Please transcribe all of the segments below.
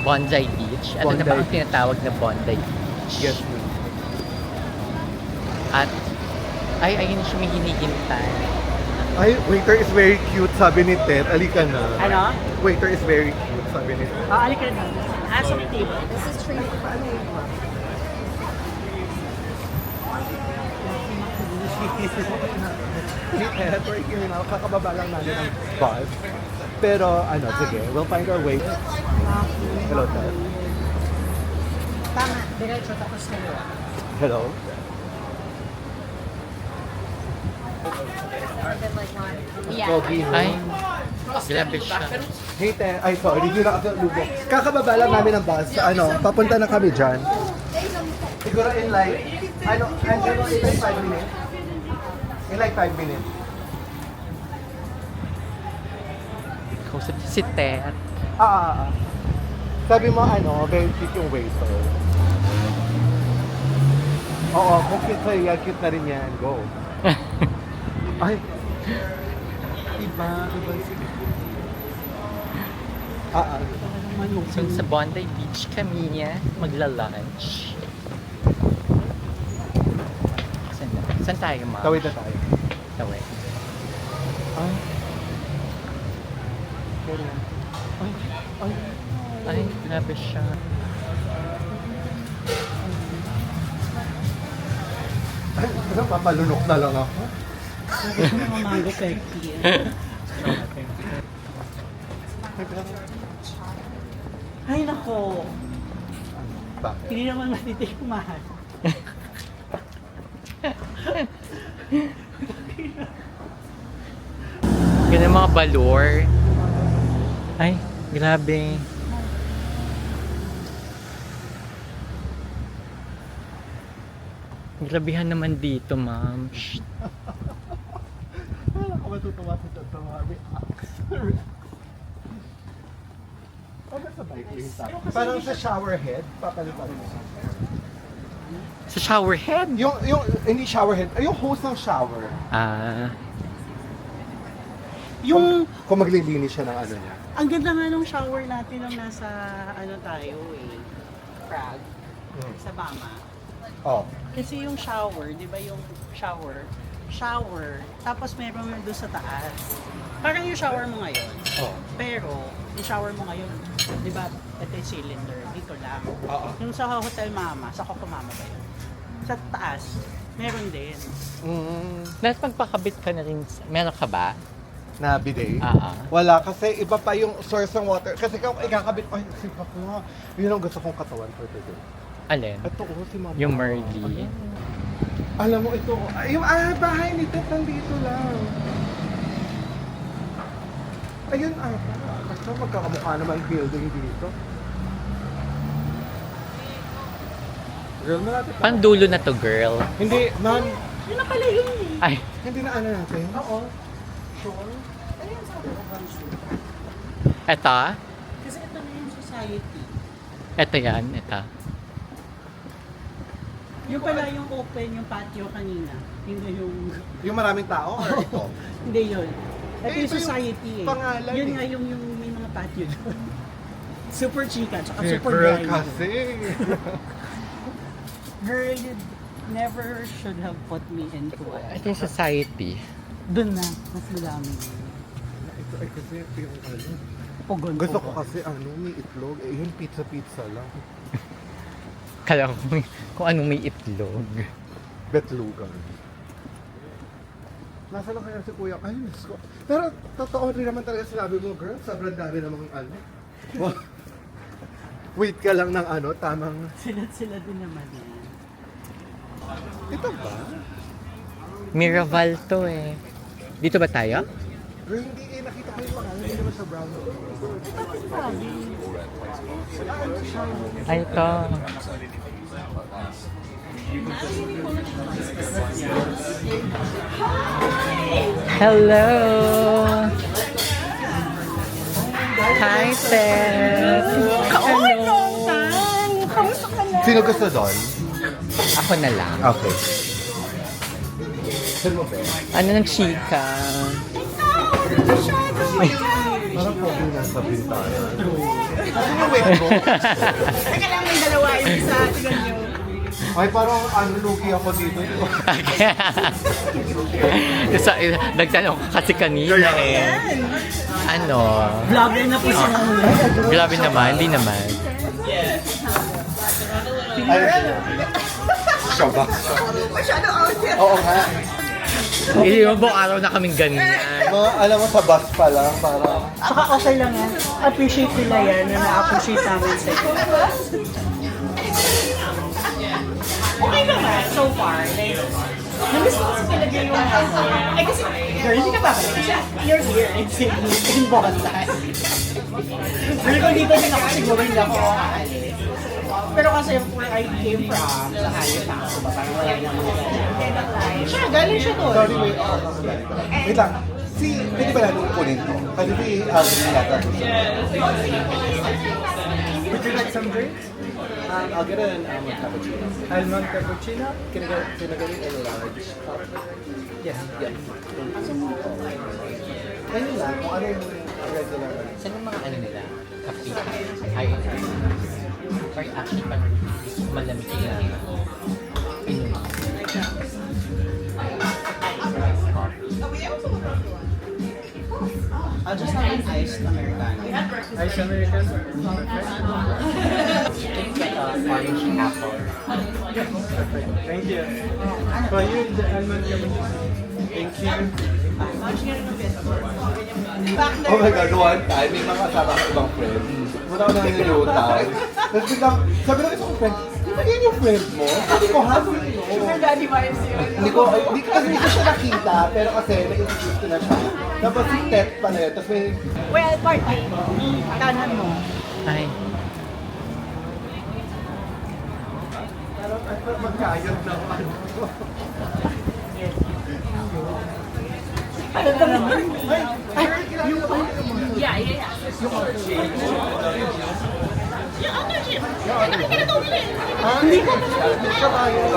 Bondi Beach. Ano na ba ang tinatawag na Bondi Beach? Yes, ma'am. At, ayun siya may hinihintay. Ay, waiter is very cute, sabi ni Ted. Alika na. Ano? Waiter is very cute, sabi ni Ted. Alik ka na. Sa may table. This is tree. Ni Ted, we're here now. Kakababa lang namin ng bus. Pero, sige, we'll find our way. Hello, Ted. Tama. Diretso tapos na yun. Hello. Yeah. Pogi, no? Ay, grabe siya. Hey, Ted. Ay, sorry. Hindi na ako lubo. Kakababa lang namin ng bus. Papunta na kami dyan. Siguro in like, in like 5 minutes. In like 5 minutes. Kausap si Ted. Sabi mo, very cute yung waiter. Oo, kung cute sa'yo yan, cute na rin yan. Go. Ay. Iba si... So, sa Bondi Beach kami niya magla-lunch. Saan tayo, ma? Tawid na tayo. Tawid. Ay. Ay, grabe siya. Ay, papalunok na lang ako. Mga mango pekti. Ay, nako. Bakit? Hindi naman matitikman. Ganun mga balor. Ay, grabe. Grabihan naman dito, ma'am. Shh. Ako matutuwa sa tatawa. Sa bike lane tayo. Parang sa shower head, papalitan mo. Sa shower head? Hindi shower head, yung hose ng shower. Kung maglilinis siya ng niya. Ang ganda nga nung shower natin nung nasa tayo Prague, sa Bama. Oh. Kasi yung shower, di ba yung shower, tapos meron yung doon sa taas. Parang yung shower mo ngayon. Oh. Pero, yung shower mo ngayon, di ba, ito yung cylinder, dito lang. Oo. Yung sa Hotel Mama, sa Coco Mama ba yun? Sa taas, meron din. Lahat magpakabit ka na rin. Meron ka ba? Na bidet? Wala, kasi iba pa yung source ng water. Kasi kung ikakabit, ay, sipa ko. Yun ang gusto kong katawan for today. Alin? Ito ko, si Mama. Yung Merly. Alam mo, ito, yung bahay ni Tet nandito lang. Ayun ata. Kasi magkakamukha naman building dito. Girl, na natin. Pang dulo na to, girl. Hindi, man. Yun na pala yun eh. Ay, Hindi na natin. Oo. Sure? Ano yung sabi ko bang sure? eto. Kasi ito na yung society. Eto yan, eto. Yung pala yung open, yung patio kanina. Hindi yung... Yung maraming tao or ito? Hindi yun. Ito Eh, yung ito yung society eh. pangalan Yun eh. nga yung may mga patio doon. Super chika, tsaka super Girl dry. kasi. Girl, you never should have put me into Ito yung society. Doon na, mas madami. Ito ay kasi yung Pugon Gusto ko kasi may itlog. Eh, yun pizza lang. Kala ko kung anong may itlog. Betlugan. Nasa lang kaya si Kuya? Ay, Diyos ko. Pero totoo rin naman talaga sinabi mo, girl. Sobrang dami namang Wow. Wait ka lang ng tamang... Sila din naman yan. Ito ba? Miraval to eh. Dito ba tayo? Girl, hindi nakita ko yung pangalan. Hindi naman sa brown. Ay, ito. Hello! Hi, Tess! Hello! Sino gusto doon? Ako na lang. Okay. Sino mo ba? Ano ng chika? Parang pogi na sa bintana. Kasi yung weight mo. Teka lang, may dalawa yung isa. Tignan nyo. Ay, parang ano, lugi ako dito. Nagtanong ka kasi kanina eh. Ano? Vlogger na po siya. Grabe naman, hindi naman. Ay, siya ba? Oo nga. Hindi mo buong araw na kaming ganyan. Mga, alam mo, sa bus pa lang, parang... Saka okay lang yan. Appreciate nila yan na na-appreciate namin sa inyo. Okay naman, so far. Like, namiss ko kasi talaga yung ay kasi, girl, hindi ka ba? Kasi you're here in Sydney, in Boston. Girl, kung dito din ako, siguro hindi ako aalis. Pero kasi where I came from, sa Halifax, diba, parang wala naman ganyan. Siya, galing siya doon. Sorry, wait. Wait lang. Si, pwede ba natin kunin to? Kasi si Alvin yata. Would you like some drinks? I'll get an almond cappuccino. Almond cappuccino? Can I get it in a large cup? Yes, yes. Ayun lang, kung ano yung regular. Saan yung mga ano nila? Kapi? Ay, sorry, actually, parang malamig na inuman. I'll just have an iced Americano. Ice American? Can you get orange apple? Thank you. For you, the almond cappuccino. Thank you. Oh my God, one time, may mga kasama ko ibang friend. Muna ko nang nilutang. Tapos biglang, sabi ng isang friend, di ba yan yung friend mo? Sabi ko, ha? Sugar daddy vibes yun. Hindi ko siya nakita, pero kasi na-introduce ko na siya. Tapos si Tet pala yun, tapos may... Well, party. Kanan mo. Ay, Parang magkayod na ako. Ano ka naman? Hindi ko kaya.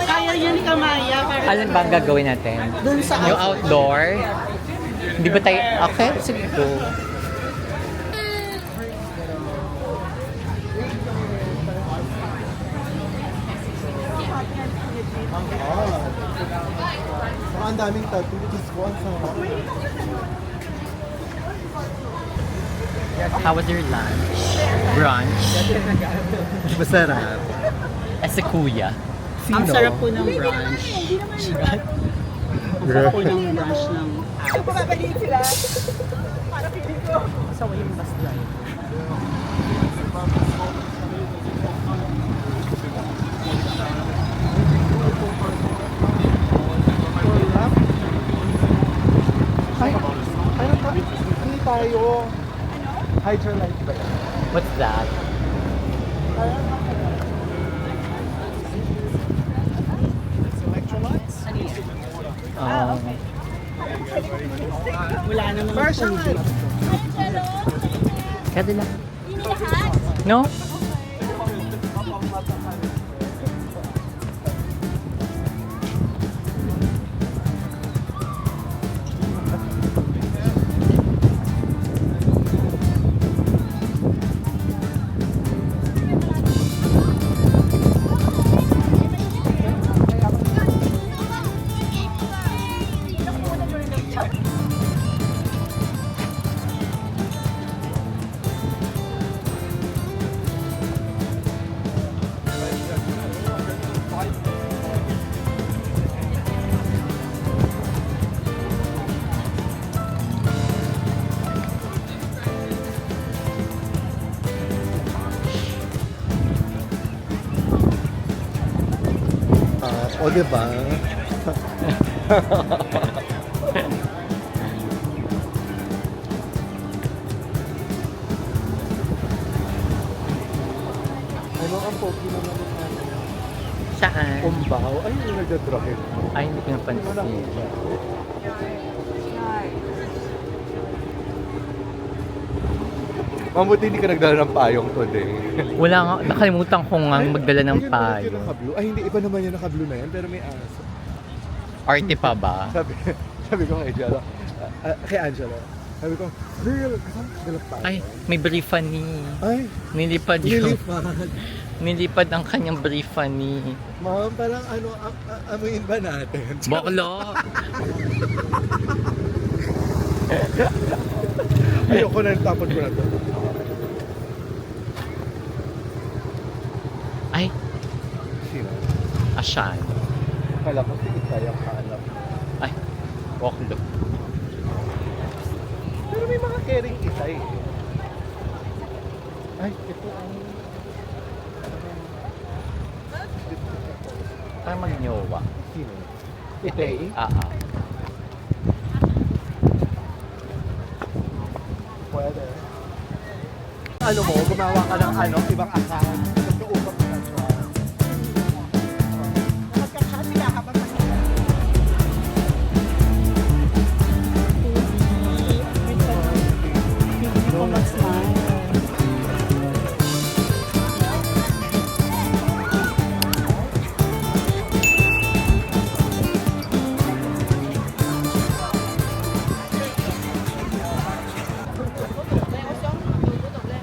Kaya yun ni Kamaya. alin ba ang gagawin natin? Dun sa Yung outdoor? Hindi ba tayo... Okay, sige go. Baka ang daming tattoo. Just one sa How was your lunch? Brunch? Masarap. As a kuya. Ang sarap po ng brunch. Ang sarap po ng brunch ng sa way yung bus drive. Hindi tayo. Hydrolyte ba yan? What's that? Um, Wala namang tubig. kada lang. No? O, diba? Ano ang pogi naman ng ano? Saan? Umbaw? Ay, yung nagdadrive. Ay, hindi ko napansin. Mabuti hindi ka nagdala ng payong today. Wala nga, nakalimutan ko nga magdala ng Ayun, payo. yung naka-blue. Ay, hindi. Iba naman yung naka-blue na yan, pero may aso. Arte pa ba? Sabi ko kay Angelo, kay Angelo, Sabi ko, girl, kasama galap tayo. Ay, may briefani. Ay, Nilipad yung... nilipad. Nilipad ang kanyang briefani. Ma'am, parang ano, amuin ba natin? Bakla! Ayoko na, tapon ko na to. Ay, Sino? asyan. Akala ko, sige tayo kaanap. Ay, bakla. Pero may mga caring isa eh. Ay, ito ang... Parang magnyowa. Sino? Itay? Pwede. Ano mo, gumawa ka ng ano, ibang account. Nag-uusap ka na siya. Magka-chat sila kapag hindi ko mag-smile.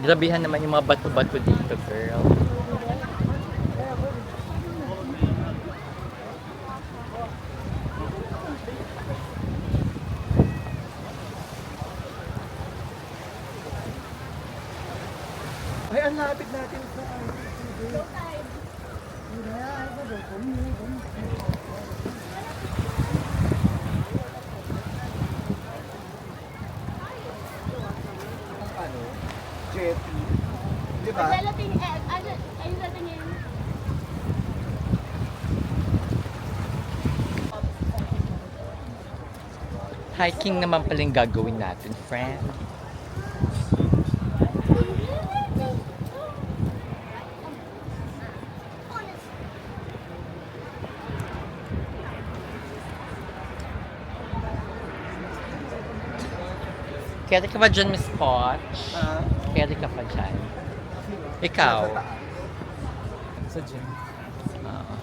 Grabihan naman yung mga bato-bato dito, girl. Ay, ang lapit natin sa... Ano? Jetty. Di ba? Dadating, ayun datingin. Hiking naman palang gagawin natin, friend. Kaya ka ba dyan, Miss Potch? Kaya ka pa dyan? Ikaw? Sa gym. Oo.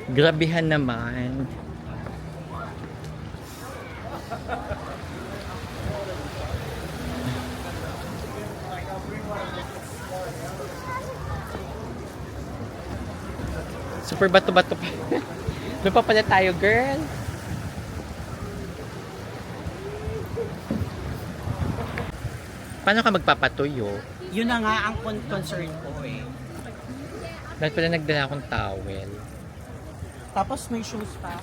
Grabihan naman. Super bato-bato pa. Doon pa pala tayo, girl. Paano ka magpapatuyo? Yun na nga ang concern ko eh. Dahil pala nagdala akong towel. Tapos may shoes pa.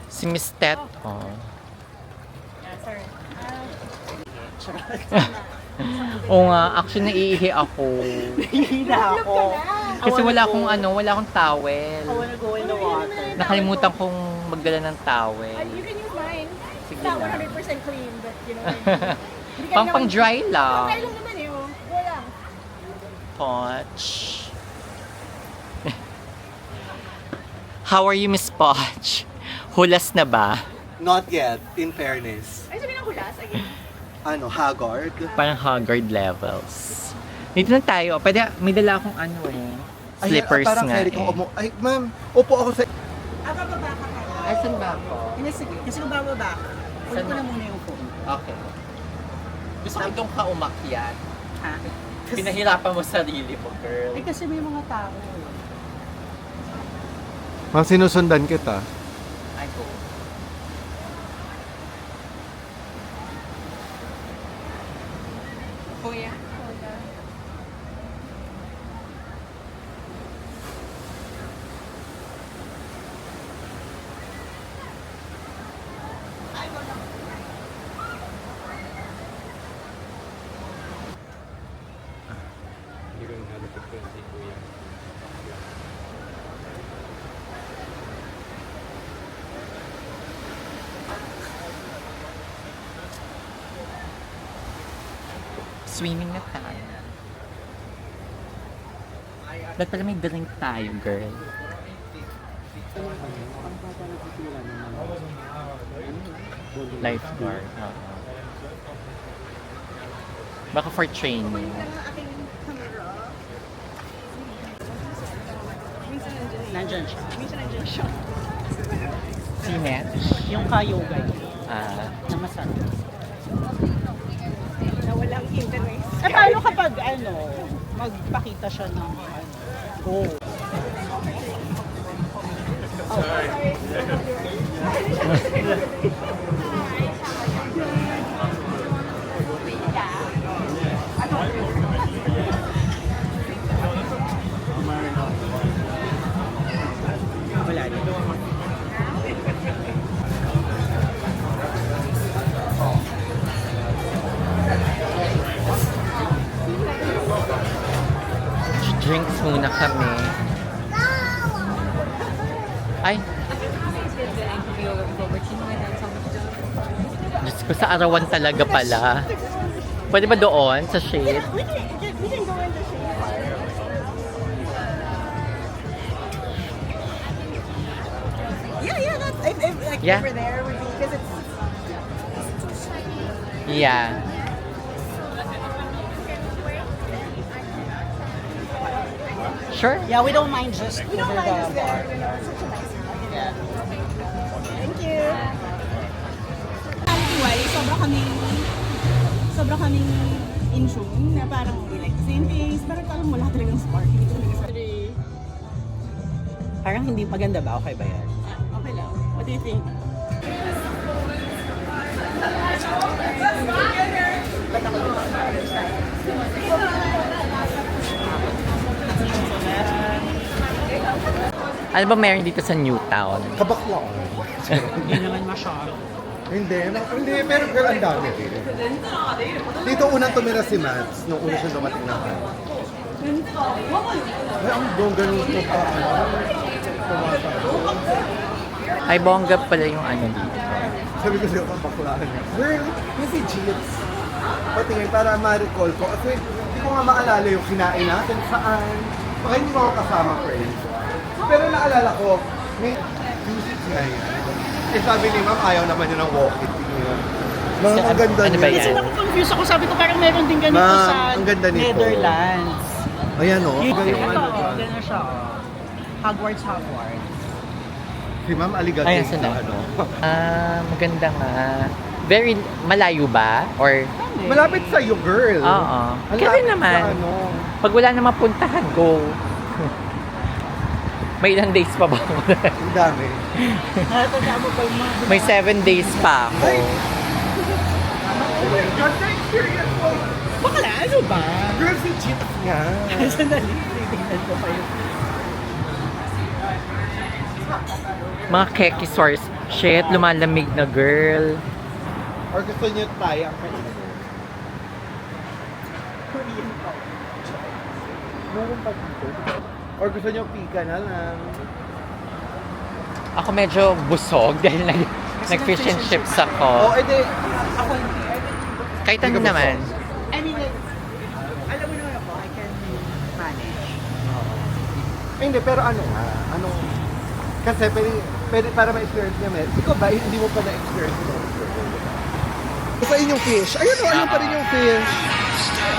Si Miss Tet, oh. Oo nga, actually naiihi ako. Hihina ako. Kasi wala akong wala akong towel. I wanna go in the water. Nakalimutan kong magdala ng towel. You can use mine. Sige It's not lang. 100% clean, but you know what I mean. Pang dry Pang lang. dry lang naman eh, oh. Go lang. Potch. How are you, Miss Potch? Hulas na ba? Not yet, in fairness. Ay, sabi ng hulas, again. Ano, haggard? Parang haggard levels. Dito na tayo. Pwede, may dala akong slippers parang nga Eric, eh. ay, ma'am, upo ako sa... Bababa ka kaya. Ay, saan ba ako? Hindi, sige. Kasi kung bababa ka, ulit ko na muna yung phone. Okay. Gusto ko doon ka umakyat. Ha? Pinahirapan mo sarili mo, girl. Eh kasi may mga tao. Ma'am, sinusundan kita. Ay, go. Kuya? Hindi ko nalapit ko si Kuya. Swimming na tayo. Dapat pala may drink tayo, girl. Lifeguard. Oo. Baka for training. Nandyan siya. Minsan nandyan siya. Si Net? Yung ka-yoga na masarap. Na walang internet. Paano kapag magpakita siya ng go? Wala na. Drinks muna kami. Ay! Diyos ko, sa arawan talaga pala. Pwede ba doon, sa shade? We can go in the shade part. Yeah, that's if like Yeah. over there would be because it's Yeah. Sure? yeah, we don't mind just over the bar. Yeah. Thank you. Anyway, sobra kaming in tune na parang we like the same things, parang wala talagang spark. Hindi talaga sa parang hindi maganda ba? Okay ba yan? Okay lang. What do you think? Ano ba meron dito sa Newtown? Kabaklaan. Hindi naman masyado. Hindi, pero girl, ang dami din. Dito unang tumira si Mads, nung una siya dumating na kayo. Ay, ang bongga nung ito pa. Ay, bongga pala yung ano dito. Sabi ko sa'yo, kabaklaan. Girl, yung si Jeeps. Patingin para ma-recall ko. Kasi hindi ko nga maalala yung kinain natin saan. Baka hindi mo ako kasama, friends. Pero naalala ko, may music nga yan. Eh sabi ni ma'am, ayaw naman yun ng walk-it. Ma'am, ang ganda Ano ba niya. yan? Kasi naku-confuse ako. Sabi ko parang meron din ganito Ma'am, sa ang ganda nito. Netherlands. Ayan o. Ito, Ano dyan? gano'n siya. Hogwarts. Si ma'am, aligaga. Ayan sila. Maganda nga. Very malayo ba? Or Malapit sa iyo, girl. Oo. Malapit Kaya naman. Sa ano. pag wala na mapuntahan, go. May ilang days pa ba ako? Ang dami. Natanda mo pa yung mga... May 7 days pa ako. Ay! Oh my God, na-experience ko. Bakla, ano ba? Girl, si Jeeps nga. Sandali, titignan ko pa yun. Mga keki source. Shit, lumalamig na girl. Or gusto niyo tayo ang kanina? Korean pa. Meron pa dito. Or gusto niyo pika na lang? Ako medyo busog dahil nag-fish and chips ako. Oh, edi. Ako hindi. Kahit ano Hindi ka naman. I mean, like, alam mo naman ako, I can manage. Hindi, pero ano nga? Anong... Kasi pwede para ma-experience niya, Mel. Ikaw ba, hindi mo pa na-experience ito? Sa inyong fish. Ayun o, ayun pa rin yung fish.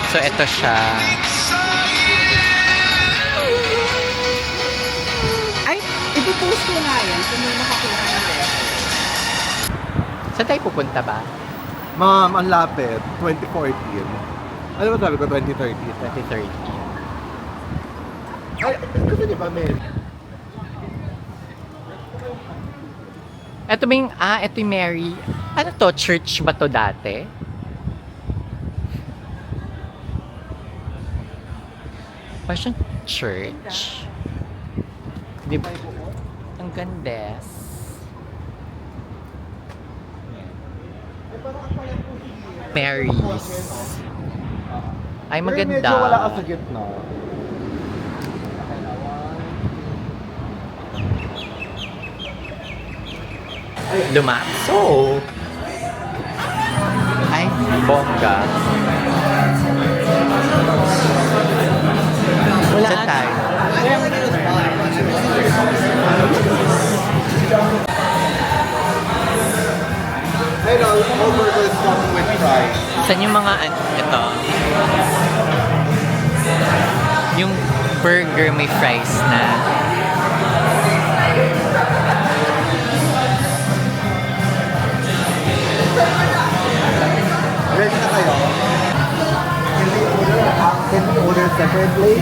So, eto siya. Ay, ipipost ko nga yan kung may nakakuha ng level. Saan tayo pupunta ba? Ma'am, ang lapit. 2014. Ano ba sabi ko? 2013. 2013. Ay, gusto niyo ba, Mel? Eto yung Mary. Ano to? Church ba to dati? Parang siyang church. Di ba? Ang gandes. Mary's. Ay, maganda. Medyo wala ka sa gitna. Lumapso. Ay, bongga. Wala tayo. fries. Saan yung mga, ito? Yung burger may fries na. Ready na kayo? Can we order separately?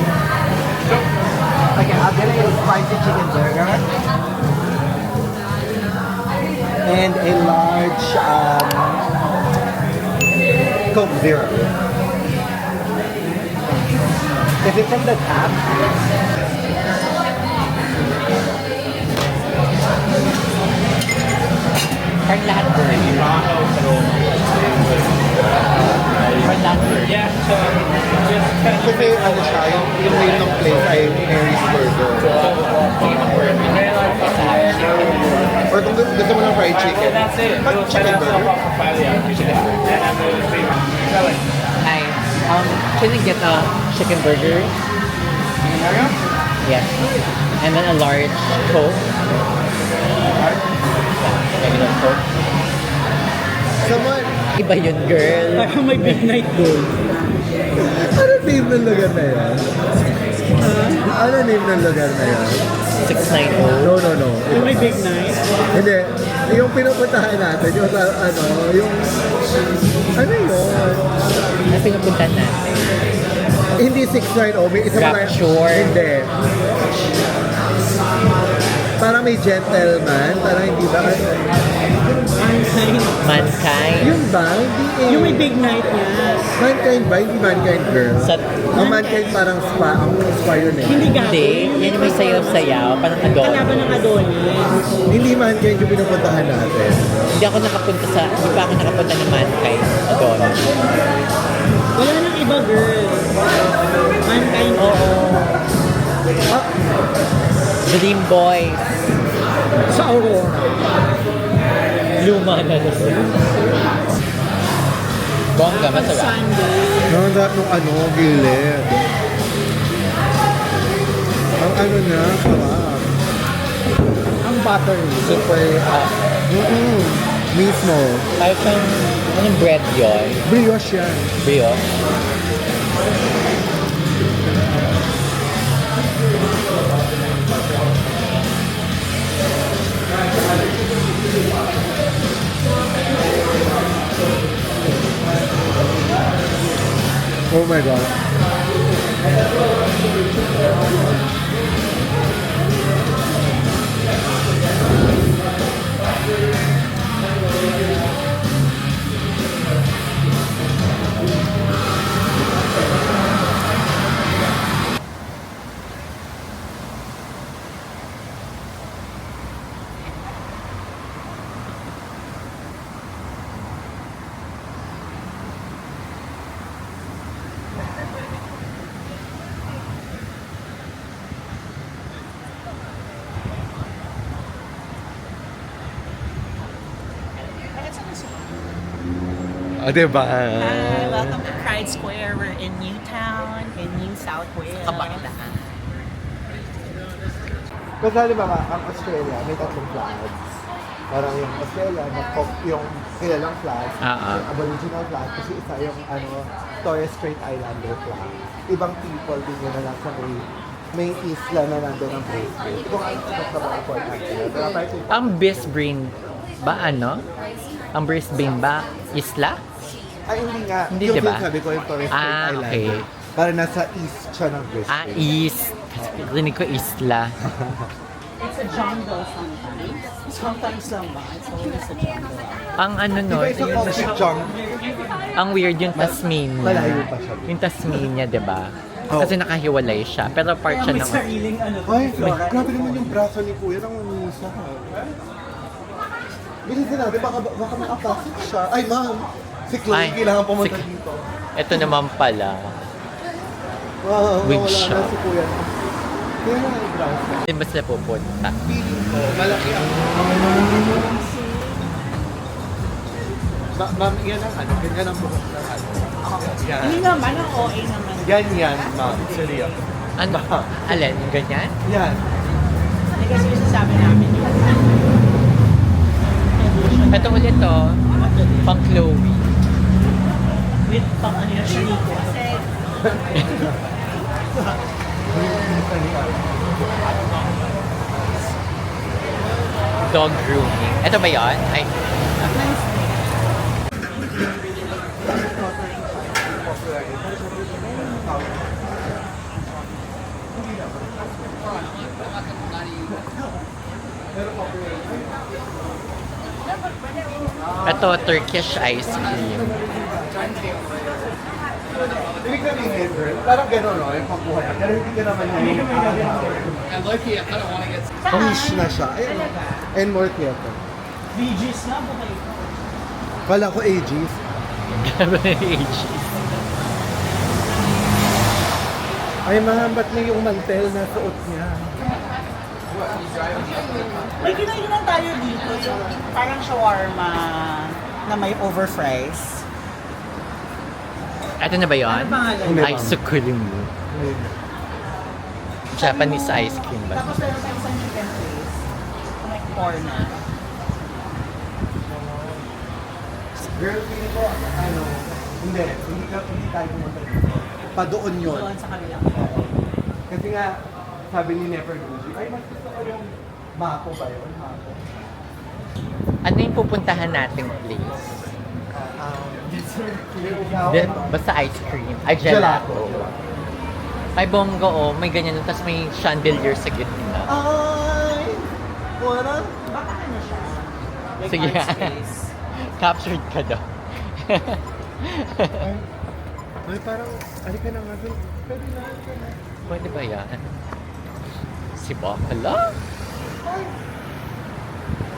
Okay, I'll get a spicy chicken burger. And a large Coke Zero. Is it from the tap? Parang lahat burger. Parang lahat burger. Kasi ano siya, yung name ng place ay Mary's Burger. Or kung gusto mo ng fried chicken. Chicken burger? Hi. Can I get a chicken burger? Yes. And then a large Coke. Regular Coke. Someone, Iba yun, girl. Parang may big night doon. ano name ng lugar na yan? Ano name ng lugar na yan? 690. No. Yung may big night. Hindi. Yung pinupuntahan natin, yung ano yun? Ano pinupuntahan natin? Hindi 690, may isa pa na. Rapture. Hindi. Parang may gentleman, parang hindi ba? Mankind. Yun ba? Hindi eh. Yung may big night niya. Mankind ba? Hindi Mankind girl. Sa, Ang Mankind parang spa, ang spa yun eh. Hindi gato. hindi. Yan yung may sayaw-sayaw. Parang Kalaban Adonis. ng Adonis. Hindi Mankind yung pinupuntahan natin. Hindi ako nakapunta sa, hindi pa ako nakapunta ng Mankind. Adonis. Wala nang iba, girl. Mankind. Oo. Ah, Dream Boys. Sa Aurora. Luma na siya. Bongga, masarap. Sunday. nung ano, gilid. Ang ano na, sarap. Ang butter. Super, Mismo. parang, anong bread yun? Brioche yan. Brioche? Oh my God. Ah, diba? Welcome to Pride Square. We're in Newtown, in New South Wales. Kabataan. Kasi di ba ang Australia, may tatlong flags. Parang yung Australia, yung kilalang flag, yung Aboriginal flag, kasi isa yung Torres Strait Islander flag. Ibang people din yun na lang sa may isla na nandun ang Brisbane. Kung ano sa mga important nila. Pero apart yung Ang Brisbane ba Ang Brisbane ba? Isla? ay, hindi nga. Hindi, yung diba? sabi ko yung Torres Strait Islander. Okay. Parang nasa east siya ng Brisbane. East. Rinig ko isla. It's a jungle sometimes. Sometimes lang ba? It's always a jungle. Ang ano Di no, ba isang concrete jungle? ang weird yung Tasmania. Malayo pa siya. Yung Tasmania, di ba? Oh. Kasi nakahiwalay siya. Pero part siya ng... sariling Ay, grabe naman yung braso ni Kuya nang umisa. Bilisin natin, baka makapasok siya. Ay, ma'am! Si Chloe, Ay, kailangan pumunta si- dito. Ito naman pala. Wow, Wig wala shop. na si Kuya. Kaya na yung braso. Hindi ba sila pupunta? Feeling ko, malaki ang... Ma'am, yan ang ganyan ang buhok ng Yan. Hindi naman, ang OA naman. Ganyan, ma'am. Actually, Ano? Alin? Ganyan? yan. Hindi kasi yung sasabi namin yung Ito ulit to. Pang Chloe. with pang ano yung Shaniko. Dog grooming. Ito ba yun? Ay, ito, Turkish ice cream. Ibig sabihin, girl, parang gano'n, no? Yung pagbuhay. Pero hindi ka naman yung... Mish na siya. Ayun. And more theater. VGs na po kayo. Kala ko AGs. Ay, mahambat na yung mantel na suot niya. May kinainan tayo dito, yung parang shawarma na may over fries. Ito na ba yun? Ano pangalan? Hindi, ma'am. Ice cream. Japanese ice cream ba? Tapos meron tayong isang chicken place. May corna. Girl, feeling ko, ano, hindi tayo pumunta dito. Pa doon yun. Doon sa kanila. Kasi nga, sabi ni Nefer Gucci, ay, mas gusto ko yung Mako ba yun? Mako. Ano yung pupuntahan nating place? Basta ice cream. Ay, gelato. Ay, bongga oh. May ganyan. Tapos may chandelier sa gitna. Ay! Wala? Baka ano siya? Like Sige. art space. Captured ka daw. Ay, parang, alika na nga doon. Pwede na, Pwede ba yan? Si Bakala? Ay!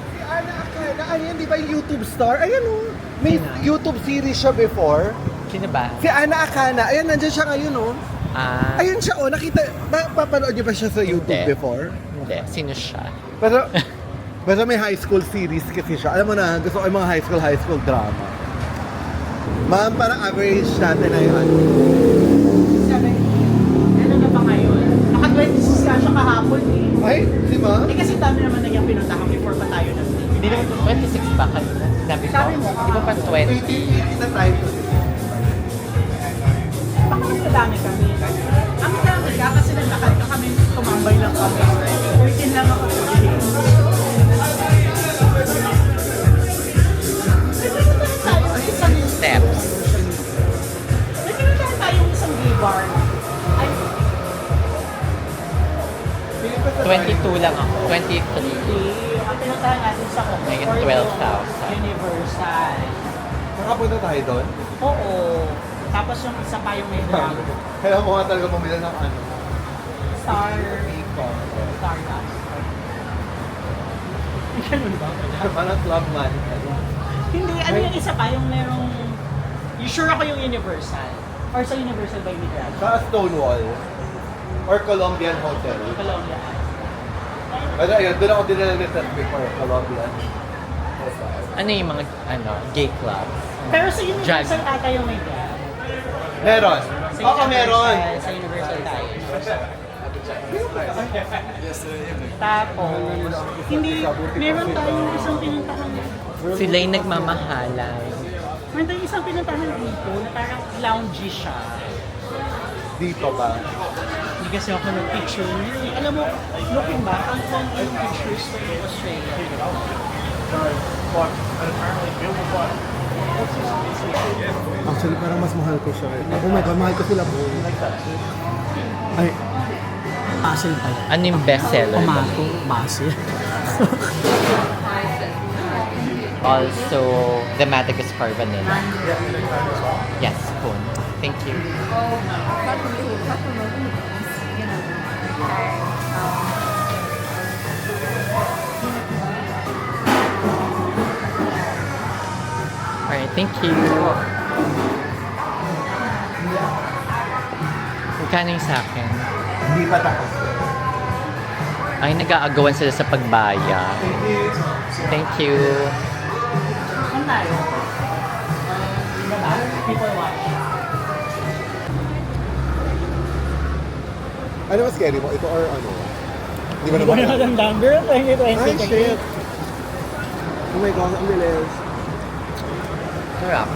Si Ana Akana, ano yan, di ba yung YouTube star? Ayan o. May YouTube series siya before. Sino ba? Si Ana Akana, ayan, nandiyan siya ngayon o. Ah, Ayun siya o, nakita, papanood niyo ba siya sa YouTube Hindi. before? hindi. Sino siya? Pero, basta may high school series kasi siya. Alam mo na, gusto ko yung mga high school drama. Ma'am, parang average natin na yun. Sabi, ano na ba ngayon? Naka-26 ka siya kahapon eh. Ay, si ma'am? Eh kasi dami naman na yung pinuntahan before pa tayo nag Hindi naman 26 pa kayo. Sabi ko. Sabi mo, Di ba pa 20? 80 na tayo. Baka mas madami kami. Ang dami ka kasi naglakad ka kami, tumambay lang kami. 13 lang ako. Steps. Nagkita tayong isang bar. Ay, 22 lang ako. 23. hindi. Ang pinuntahan natin sa Ngayon, Concord 12,000. Universal. Nakapunta tayo doon? Oo. Tapos yung isa pa yung may drag. Kaya mo nga talaga pumila ng ano. Stardust. Ganun ba? Parang club man. Hindi, ano yung isa pa? Yung merong... You sure ako yung Universal? Or sa Universal by Migral? Sa Stonewall. Or Colombian Hotel. Colombia. Pero ayun, doon ako dinala ni Seth before, Colombian. Ano yung mga gay club? Pero sa Universal Drag. ata yung may drag. Meron. Sa Oo, meron. Sa Universal tayo. Tapos, hindi, meron tayong isang pinuntahan. Sila yung nagmamahalan. Meron tayong isang pinuntahan dito na parang loungy siya. Dito ba? Hindi kasi ako nag-picture. Alam mo, looking back, ang fun yung pictures ko in Australia. Actually, parang mas mahal ko siya. Oh my God, mahal ko sila po. Ay, Basil pala. Ano yung bestseller? Tomato, basil. Also, the Madagascar vanilla. Yes, spoon. Thank you. Alright, thank you. Magkano yung sa akin? hindi pa tapos. Ay, nag-aagawan sila sa pagbaya. Thank you. Saan tayo? People watch. Ano mas scary mo? Ito or ano? Hindi ba Hindi ko naman? na matandaan. Pero 2020. Ay, shit! Oh my God, ang bilis. Sarap.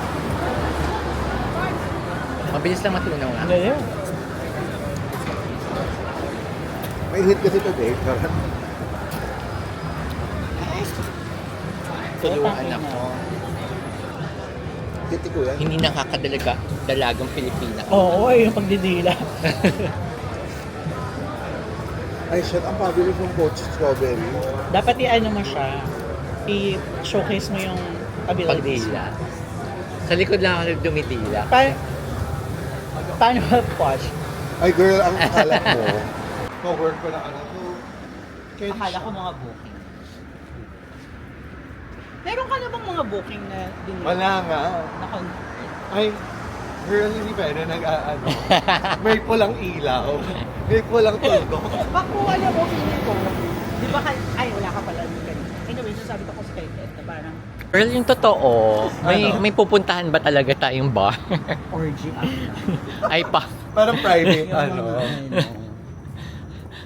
Mabilis lang matunaw nga. Galing. May hit kasi today. Tulungan ako. Hiti ko yan. Hindi dalagang Pilipina. Oo, yung pagdidila. Ay, shit. Ang pabili kong poached strawberry. Dapat i-ano mo siya. I-showcase mo yung abilities. Pagdila. Sa likod lang ako dumidila. Paano ma-posh? Ay, girl, ang akala mo. Co-work ko na ano to. Akala ko mga booking. Meron ka na bang mga booking na din? Wala nga. Ay, girl, hindi pwede nag-ano. May pulang ilaw. May pulang tulgo. Baku, alam mo, feeling ko. Di ba ay, wala ka pala. Anyway, sasabi ko sa kay Ted na parang Girl, yung totoo, may pupuntahan ba talaga tayong bar? orgy Ay pa. Parang private, ano.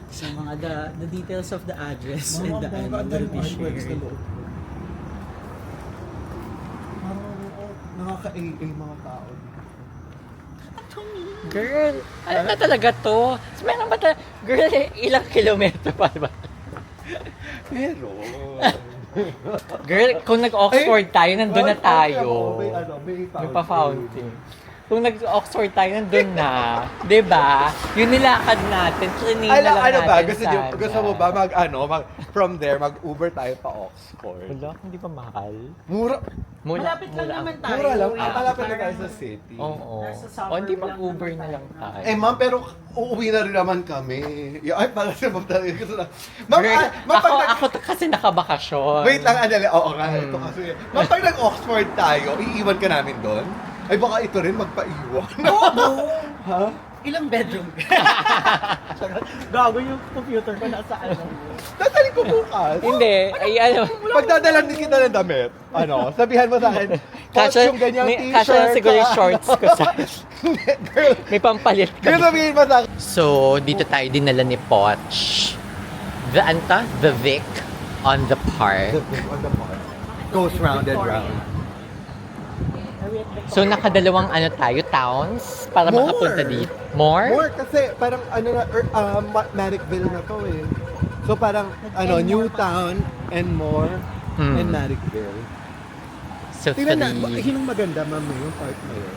So mga the details of the address and the will be shared. Nakaka-AA mga tao. Girl, ano na talaga to? Meron ba girl, ilang kilometro pa ba? Meron. Girl, kung nag-Oxford tayo, nandun na tayo. May ano, may May pa-fountain. Kung nag-Oxford tayo, nandun na. 'Di ba? Yun nilakad natin. Trinina Ano, lang ano ba? natin Gusto mo ba from there, mag-Uber tayo pa Oxford? Wala, hindi pa mahal. Mura. Malapit lang naman tayo. Mura lang. Ah, Malapit na tayo sa city. Oo. Nasa suburb O, hindi lang mag-Uber naman na lang tayo. tayo. Eh ma'am, pero uuwi na rin naman kami. Ay, para sa ma'am talaga. Gusto na. Ma'am, Girl, ma'am, pag nag- ako kasi nakabakasyon. Wait lang, andali. Oo nga, ito kasi. Ma'am, pag nag-Oxford tayo, iiwan ka namin doon? Ay, baka ito rin magpaiwan. Ha? Ilang bedroom? Gago yung computer ko nasa ano. Dadalhin ko bukas. Hindi, ay ano. Pagdadalan din kita ng damit, sabihan mo sa akin, post yung ganyang t-shirt. Kasya lang siguro yung shorts ko sa... Girl, May pampalit girl, ka. sabihin mo sa akin. So, dito tayo dinala ni Poch. The Vic on the park. Goes round and round. So, nakadalawang towns para More. makapunta dito. More? More kasi parang Marrickville na to eh. So parang Newtown and more and Marrickville. So, Tingnan na, three. hinong maganda ma'am yung part na yun.